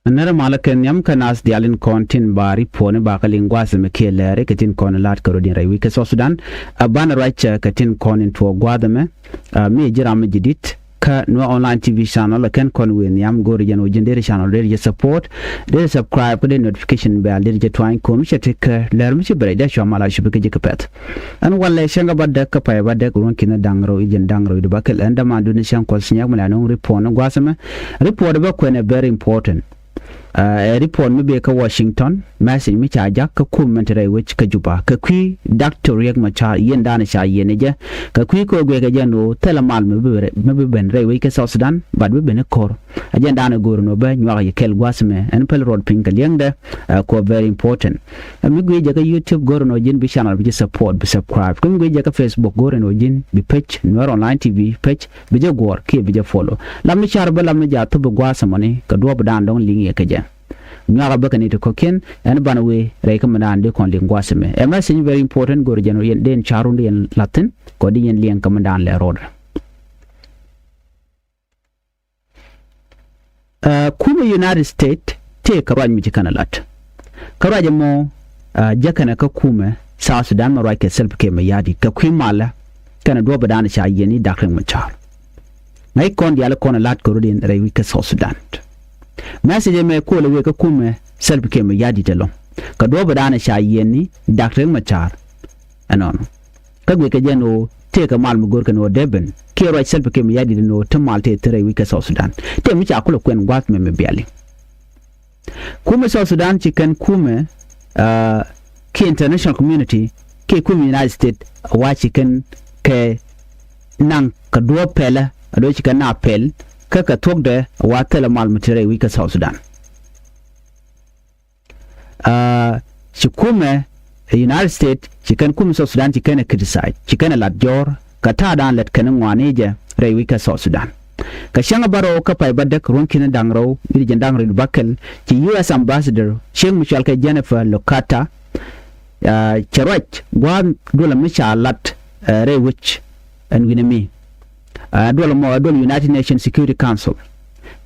nara malaken yam kanas dialin kontin bari pone bakalin gwasa meke LÄÄR katin kon lat karodin rai wike so Sudan abana right katin konin to gwadame me jira me jidit ka no online TV channel kan kon wen yam gori jan ujindere channel there support there subscribe the notification bell there je twine kom chete ka LÄÄR mi bare da shamala shibike je kapet an walle shanga badda ka pay badda ron kina dangro ijen dangro de bakel enda ma dun shan ko sinya mala no report no gwasama report ba ko ne very important report mi be ka Washington message mi cha jak ka commentary which ka juba ka kwi Dr. Riek machar yen dana sha yen je ka kwi ko gwe ga jano telemal mi ben rai we ka South Sudan bad mi ben kor ajen dana gor no ba nywa ye kel gwasme en pel road pingal yengda ko very important mi gwe je ka YouTube gor no jin bi channel bi support bi subscribe ko mi gwe je ka Facebook gor no jin bi page Nuer online TV page bi je gor ke bi je follow lam mi char ba lam mi ja to bi gwasmone ka do ba dan don lingi ka je nyara bakani to koken and banwe rekomenda ande kon lingwaseme a message very important go region yen den charundi yen latin ko di yen lien commandant le road kuma United States te karaj mi kana lat karaj mo jakana ka kuma South Sudan ma right self ke mayardi ka kwimala kana do badana cha yeni dakren machar nai kon diala kon lat ko rodin rewi ka South Sudan message me ko le ka kume self ke mayardi telo ka do badana cha yeni dakren machar anon ka gwe ka jeno te ka mal mugor ka no deben ke right self ke mayardi no tamal te rewi ka South Sudan te mi cha ko kwen gwat me biali kume South Sudan chicken kume ke international community ke kume United States wa chicken ke nang ka do pela ado chicken na pel ka tok de wa tele mal mutere wi ka South Sudan chikume United States chicken kume South Sudan chicken criticize chicken la jor ka ta dan let kan ngwaneje re wi ka South Sudan ka shanga baro ka pay badak ron kin dangro bi je dangro bakel ci US ambassador Sheikh Michel ka Jennifer Lokata charwach gwa dola michalat re which and winemi dola mo dola United Nations Security Council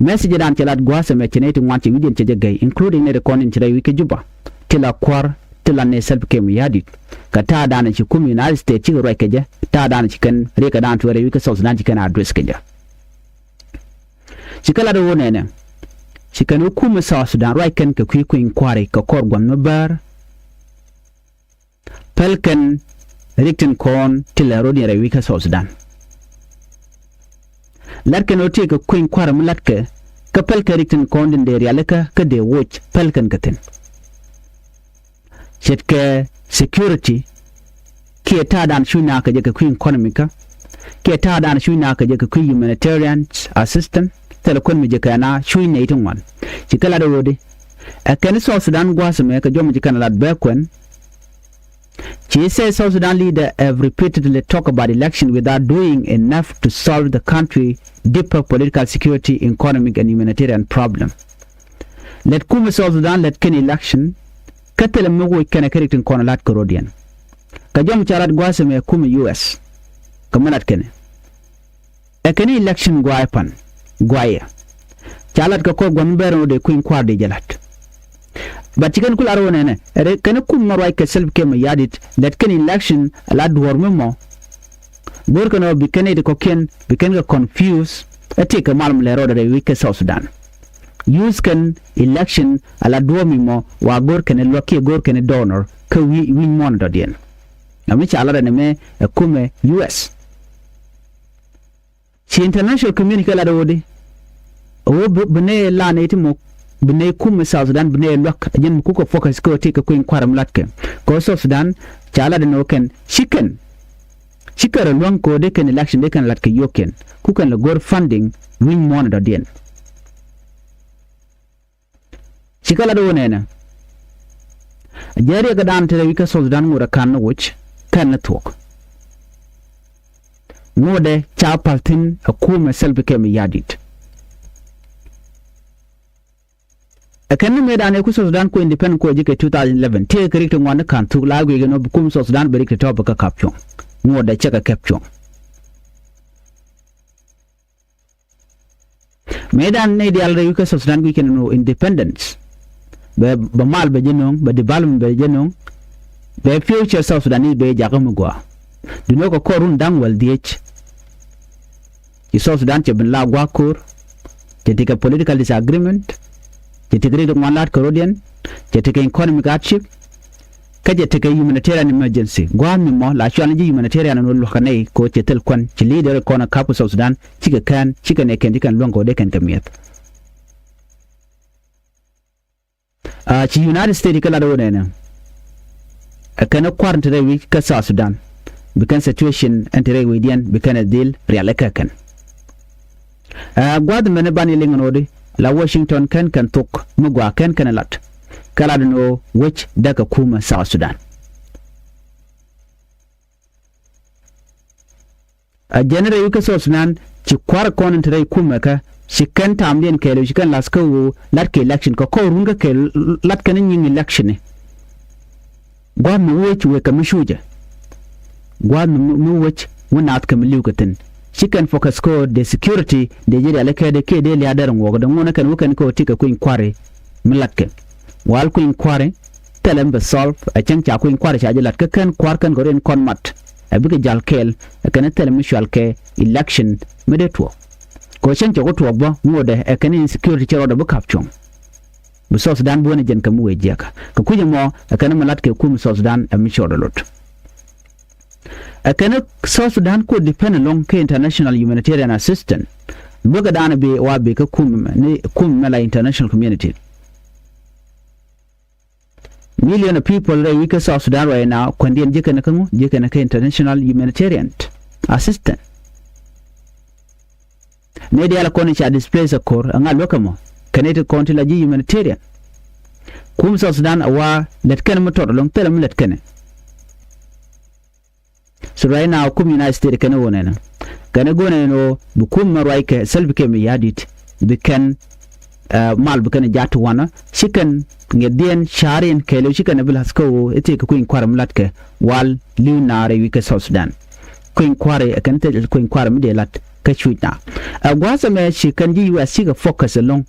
message dan chalat gwa se mechinate wanti widin che jagay including ne recording chire wiki juba tila kwar tila ne self kem yadi ka ta dan ci kum United States ci ro keje ta dan ci kan re ka dan to re wiki South Sudan ci kan address keje ci kala do wonene ci kan kum South Sudan ro ken ka kwi kuin kware ka kor gwam no bar pelken rikten kon tila ro re wiki South Sudan larken oti ka kuin kwara mulatka ka pelka rikten kon den der yalaka ka de watch pelken katen chetka security ke ta dan shuna ka je ka kuin economica ke ta dan shuna ka je ka kuin humanitarian assistant telekon mi je kana shuna itin wan cikala da wode a kan South Sudan gwasme ka jom jikana lat bekwen she says South Sudan leader have repeatedly talked about election without doing enough to solve the country's deeper political security, economic and humanitarian problem. Let kume South Sudan let ken election katele mego kana keritin kono lat korodian. Kajom charat gwase me kume US. Kamanat kene. Ekeni election gwaipan gwaya. Chalat ka ko gwanbero de kuin kwarde jalat. But chicken kul arone ne ere kana kum marwai ka self kem yadit that can election la dorme mo bor kana bi kana de koken bi kana confuse ate ka malum le roda de wike South Sudan use can election ala dorme mo wa gor kana loki gor kana donor ka wi mon do den ami cha ala ne me kume US ci international community la do wodi o bene la ne timo bene kume South Sudan bene lok jen ku ko focus ko te ko in kwaram latke ko South Sudan chala de no ken chicken chikara lwan ko de ken election de kan latke yoken ku kan gor funding win mon do den chikala do nena jere ga dan tele wika South Sudan ngura kan which kan talk ngode cha paltin akume selbe kem yadit akan me dane ku South Sudan ko independent ko jike 2011 te kirikto ngwana kan tu la go no kum South Sudan berikto to baka kaption ngoda cheka kaption medan ne dial re ka South Sudan ken no independence be mal be jenong be development be jenong be future South Sudan be jagam gwa dino ko korun dang wal diech ki South Sudan che ben la gwa kur che tika political disagreement che tika de malat corodian che tika economic hardship ka je tika humanitarian emergency gwa mi mo la chwan ji humanitarian no lo kanai ko che tel kwan che leader ko na kapu South Sudan chika kan chika ne ken dikan longo de ken kamiet ci United States kala do ne kana kwarnta da wi ka South Sudan bikan situation entre wi dian bikan deal real ka kan gwad mene bani lingonodi la Washington kan tok mugwa kan lat kala no which daga kuma South Sudan general wi ka South Sudan ci kwar kon entre kuma ka shikan tambien kelo shikan lasko lat ke election ko runga ke lat kan yin election gwad mu wuce we ka mishuja gwad mu wuce wonat ka miliukatin shikan focus ko the security de jeri alaka de ke de liadaran wo da ngona kan wukan ko tika ku inquire milakke wal ku inquire telam be solve a can cha ku inquire cha jilat ka kan kwar kan goren kon mat abiga jalkel kan telam mishal ke election medetwo ko chen ko to bo ngode e kan insecurity chero da bukapchon bu South Sudan bo ne jen kam we jeka ko kuje mo kan malat ke ku South Sudan a mi chodo lot kan South Sudan ko depend on ke international humanitarian assistance buga dana be wa be ka kum mala international community million of people we ka South Sudan right now kwandien jeka na ka international humanitarian assistance ne dia la koni cha displace akor anga lokamo kanete konti la humanitarian kum South Sudan awa let kan motor long telam let kan so right now kum United States kan wonena kan gone no bu kum marai ke selbi ke mi yadit bikan mal bikan jatu wana chicken ngedien sharin kelo chicken bil hasko ete ko inquire mlat ke wal lunare wi ke South Sudan ko inquire kan te ko inquire mi de lat ka chuita gwasa me chicken ji US ga focus along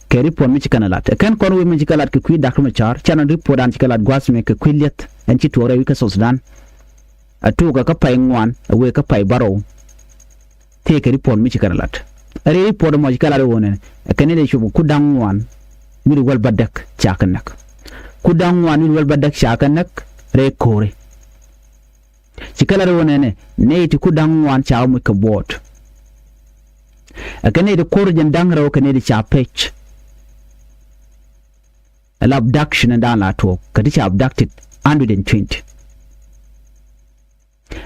ke report mi chicken lat kan kon wi mi chicken lat ke kwi dak machar chana report an chicken lat gwasa me ke kwilet en ci tore wi ke South Sudan atuga ka pay ngwan we ka pay baro te ke report mi chicken lat ari report mo chicken lat wonen kan ne shubu ku dangwan mi wal badak chakanak ku dangwan mi wal badak chakanak re kore chicken lat wonen ne ti ku dangwan cha mu ka bot akane de korjen dangra kane de chapech al abduction and ala to kadi cha abducted 120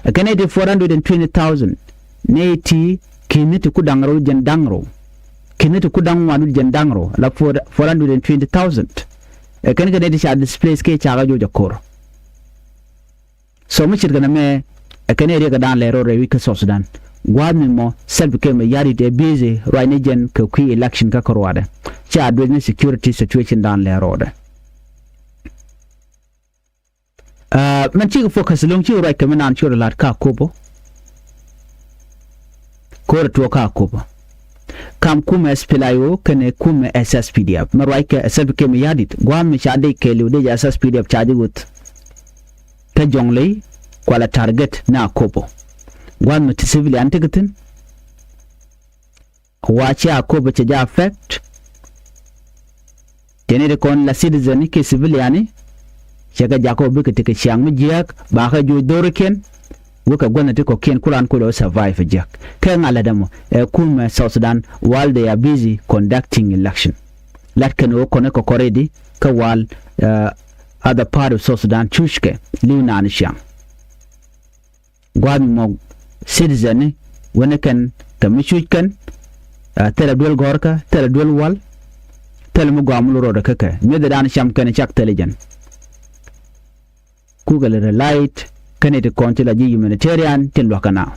akane de 420,000 neti kineti kudangro jendangro kineti kudangwanu jendangro la 420,000 akane kane de cha displace ke cha gajo jakor so much gana me akane de gadan lero re wika South Sudan gwami mo self came yari de busy right negen ko kwi election ka korwada cha adwene security situation dan le roda man chi focus long chi right kamen an chura lat ka kobo ko to ka kobo kam kuumɛ SPLIO kene kuumɛ SSPDF marai ke self came yari gwami cha de kelu de SSPDF cha de gut ta jonglei kwala target na kobo gwan mutu civilian tigitin wace a ko bace ja affect tene de kon la citizen ke civilian shega jako bika tike chiang mijiak ba ka ju doroken wuka gwana tiko ken kuran ko survive jak kan ala damo kuumɛ South Sudan while they are busy conducting election lat kan o kone ko koredi ka wal other part of South Sudan chushke liuna an chiang gwan mo citizen wona kan kamishu kan tele dol gorka tele dol wal tele mo gamul roda kaka me da dan sham kan chak telegen kugal relight kan it kontila ji humanitarian tin lokana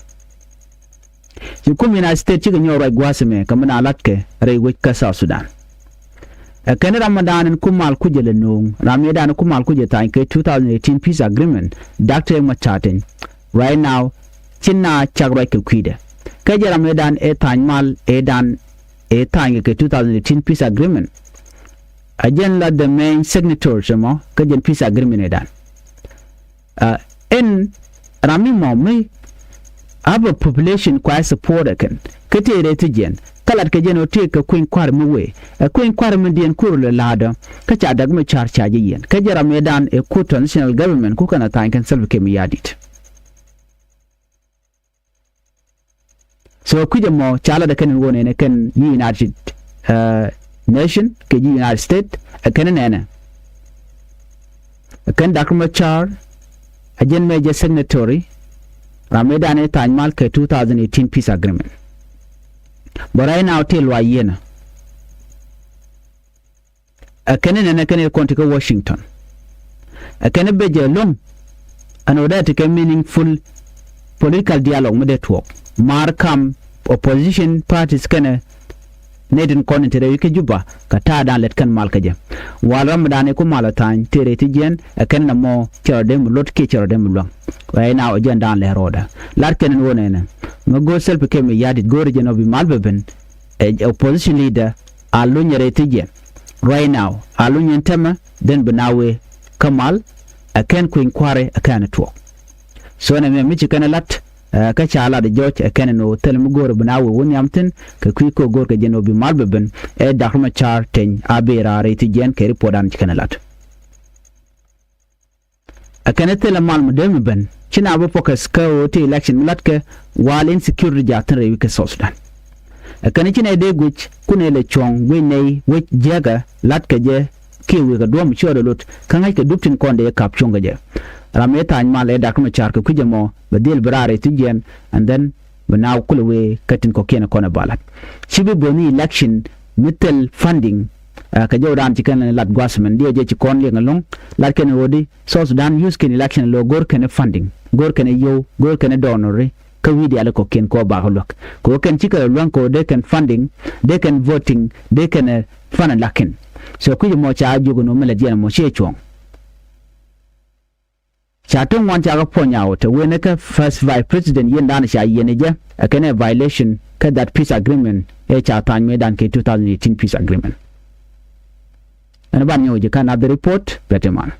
ci kumina state ci ganyo ray gwasme kamana latke ray wika South Sudan kan ramadan kumal kujele no ramadan kumal kuje ta 2018 peace agreement Dr. Machaten right now China chagrai ke kwide kajara medan e tanmal e dan a time ke 2018 peace agreement again la the main signatories mo ke jen peace agreement dan in rami mo me have a population quite support kan kete rete jen kalat ke jen o te ka queen kwar me we a queen kwar me dien kuru le lada ka cha dag me char chaje yen ka jara medan e ku national government ku kana tan kan self ke miyadit so kuje mo chala da kan wone ne kan United nation ke United States kan ne kan dak machar ajen major signatory ramedan e tan mal ke 2018 peace agreement but right now tell why yena akene ne kan ko to Washington akene beje long and order to get meaningful political dialogue with that work markam opposition parties kana nedin konente de ke juba ka ta dan let kan mal ka je wal ramadan ko malatan tere ti jen kan na mo cerde mu lot ke cerde mu long way na o jen dan le roda lat ken wona na mo go self ke mi yadit go region of malbeben opposition leader alu nyere ti jen right now alu nyentema den banawe kamal aken ko inquire akan to so na me ci kana lat ka chala de George ken no telmu gor banawe woni amten ka ko gor ka jenobi malbeben e dakhma char ten abera reti jen ke reportan ci kana lat akana tele mal mudem ben cina bu focus ka o te election lat ka wal insecurity jatan rewi ka Sudan akana cina de guch kune le chong we nei we jaga lat ka je ke we ga dom chodo lot kan ha ka duptin konde kap chonga je rameta mal e dakhma char ka kujemo badil brare tijen and then banaw kulwe katin ko kena kona balat chibi boni election mitel funding ka jawdan ci kan lat gwasmen die je ci kon le ngalong lat ken wodi Sudan use ken election lo gor ken funding gor ken yo gor ken donore ka widi ala ko ken ko ba holok ko ken ci ka lon ko de ken funding de ken voting de ken fana lakin so ku mo cha jogo no mele diana mo che chong Chatung want to point out when a first vice president Yendan Sha Yeneja, a kind of violation, cut that peace agreement, a time made and 2018 peace agreement. And about you can have the report, better man.